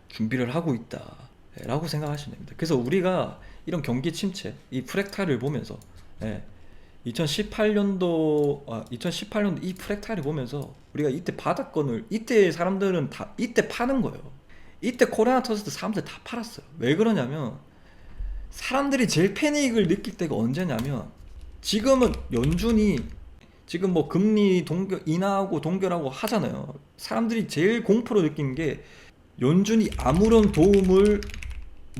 준비를 하고 있다 라고 생각하시면 됩니다. 그래서 우리가 이런 경기 침체, 이 프랙탈을 보면서 2018년도 이 프랙탈을 보면서 우리가 이때 바닥권을, 이때 사람들은 다 이때 파는 거예요. 이때 코로나 터졌을 때 사람들 다 팔았어요. 왜 그러냐면 사람들이 제일 패닉을 느낄 때가 언제냐면, 지금은 연준이 지금 뭐 금리 인하하고 동결하고 하잖아요. 사람들이 제일 공포로 느끼는 게 연준이 아무런 도움을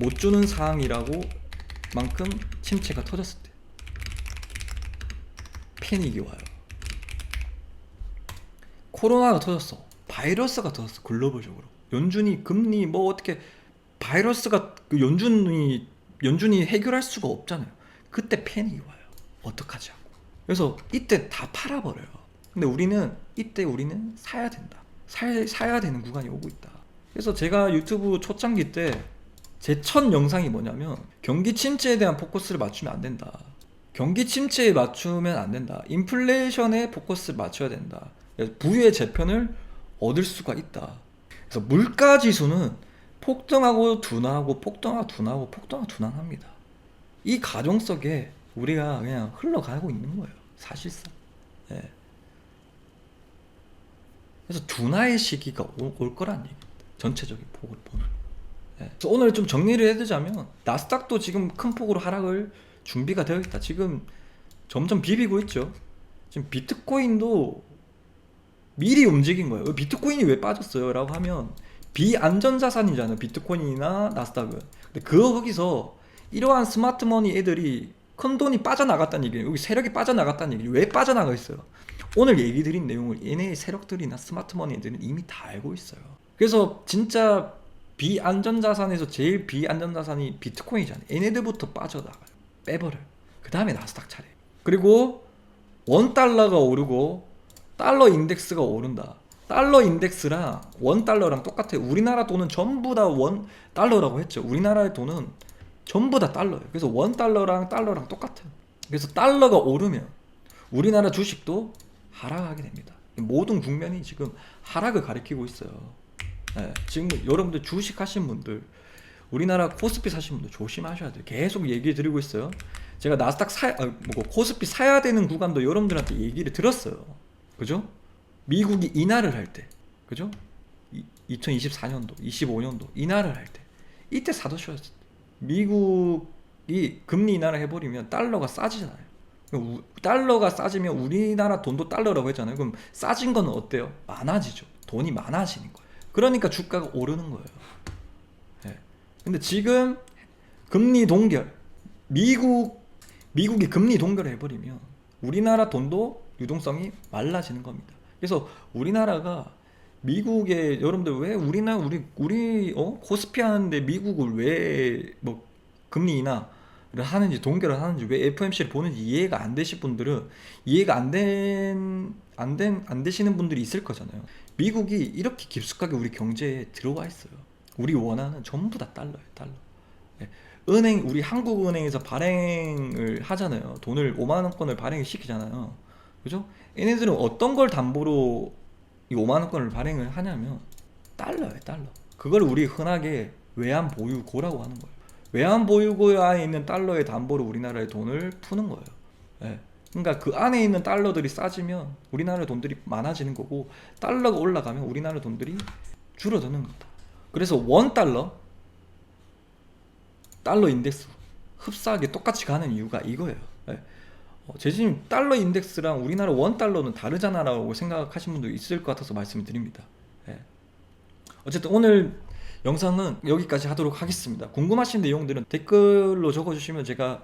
못 주는 상황이라고 만큼 침체가 터졌을 때 패닉이 와요. 코로나가 터졌어. 바이러스가 터졌어. 글로벌적으로. 연준이 금리 뭐 어떻게 바이러스가 그 연준이 해결할 수가 없잖아요. 그때 패닉이 와요. 어떡하지 하고. 그래서 이때 다 팔아버려요. 근데 우리는 사야 된다. 사야 되는 구간이 오고 있다. 그래서 제가 유튜브 초창기 때 제 첫 영상이 뭐냐면 경기 침체에 대한 포커스를 맞추면 안 된다. 경기 침체에 맞추면 안 된다. 인플레이션에 포커스를 맞춰야 된다. 부의 재편을 얻을 수가 있다. 그래서 물가 지수는 폭등하고 둔화하고 폭등하고 둔화하고 폭등하고 둔화합니다. 이 과정 속에 우리가 그냥 흘러가고 있는 거예요. 사실상. 예. 그래서 둔화의 시기가 올 거란 얘기입니다. 전체적인 폭을 보면. 예. 그래서 오늘 좀 정리를 해드자면 나스닥도 지금 큰 폭으로 하락을 준비가 되어 있다. 지금 점점 비비고 있죠. 지금 비트코인도 미리 움직인 거예요. 비트코인이 왜 빠졌어요? 라고 하면 비안전자산이잖아요. 비트코인이나 나스닥은. 근데 거기서 이러한 스마트머니 애들이 큰 돈이 빠져나갔다는 얘기예요. 여기 세력이 빠져나갔다는 얘기예요. 왜 빠져나가 있어요? 오늘 얘기 드린 내용을 얘네의 세력들이나 스마트머니 애들은 이미 다 알고 있어요. 그래서 진짜 비안전자산에서 제일 비안전자산이 비트코인이잖아요. 얘네들부터 빠져나가요. 빼버려요. 그 다음에 나스닥 차례. 그리고 $1가 오르고 달러 인덱스가 오른다. 달러 인덱스랑 $1랑 똑같아요. 우리나라 돈은 전부 다 $1라고 했죠. 우리나라의 돈은 전부 다 달러예요. 그래서 $1랑 똑같아요. 그래서 달러가 오르면 우리나라 주식도 하락하게 됩니다. 모든 국면이 지금 하락을 가리키고 있어요. 네, 지금 여러분들 주식 하신 분들, 우리나라 코스피 사신 분들 조심하셔야 돼요. 계속 얘기 드리고 있어요. 제가 나스닥 코스피 사야 되는 구간도 여러분들한테 얘기를 들었어요. 그죠? 미국이 인하를 할 때, 그죠? 2024년도, 25년도 인하를 할 때, 이때 사두셔야 돼요. 미국이 금리 인하를 해버리면 달러가 싸지잖아요. 달러가 싸지면 우리나라 돈도 달러라고 했잖아요. 그럼 싸진 건 어때요? 많아지죠. 돈이 많아지는 거예요. 그러니까 주가가 오르는 거예요. 네. 근데 지금 금리 동결, 미국이 금리 동결을 해버리면 우리나라 돈도 유동성이 말라지는 겁니다. 그래서 우리나라가 미국에 여러분들 왜 우리 코스피 하는데 미국을 왜 뭐 금리 인하를 하는지 동결을 하는지 왜 FOMC를 보는지 이해가 안 되실 분들은 이해가 안 되시는 분들이 있을 거잖아요. 미국이 이렇게 깊숙하게 우리 경제에 들어와 있어요. 우리 원화는 전부 다 달러예요. 달러. 네. 우리 한국은행에서 발행을 하잖아요. 돈을 5만 원권을 발행을 시키잖아요. 그죠? 얘네들은 어떤 걸 담보로 이 5만 원권을 발행을 하냐면 달러예요. 달러. 그걸 우리 흔하게 외환보유고라고 하는 거예요. 외환보유고 안에 있는 달러의 담보로 우리나라의 돈을 푸는 거예요. 네. 그러니까 그 안에 있는 달러들이 싸지면 우리나라 돈들이 많아지는 거고, 달러가 올라가면 우리나라 돈들이 줄어드는 겁니다. 그래서 $1 달러 인덱스 흡사하게 똑같이 가는 이유가 이거예요. 네. 제지님 달러 인덱스랑 우리나라 $1는 다르잖아 라고 생각하시는 분도 있을 것 같아서 말씀을 드립니다. 네. 어쨌든 오늘 영상은 여기까지 하도록 하겠습니다. 궁금하신 내용들은 댓글로 적어주시면 제가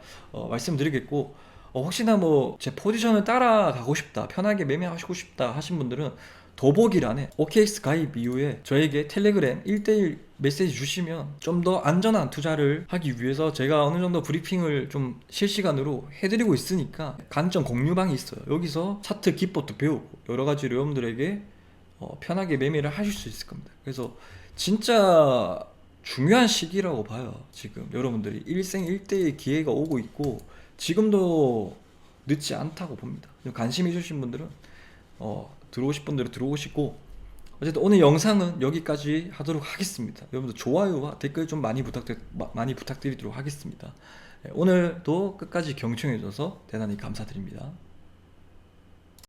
말씀드리겠고, 혹시나 뭐 제 포지션을 따라가고 싶다, 편하게 매매하시고 싶다 하신 분들은 더보기란에 OKX 가입 이후에 저에게 텔레그램 1대1 메시지 주시면 좀 더 안전한 투자를 하기 위해서 제가 어느 정도 브리핑을 좀 실시간으로 해드리고 있으니까 간점 공유방이 있어요. 여기서 차트 기법도 배우고 여러 가지로 여러분들에게 편하게 매매를 하실 수 있을 겁니다. 그래서 진짜 중요한 시기라고 봐요. 지금 여러분들이 일생일대의 기회가 오고 있고 지금도 늦지 않다고 봅니다. 관심 있으신 분들은 들어오실 분들은 들어오시고, 어쨌든 오늘 영상은 여기까지 하도록 하겠습니다. 여러분들 좋아요와 댓글 좀 많이 부탁드리도록 하겠습니다. 오늘도 끝까지 경청해 주셔서 대단히 감사드립니다.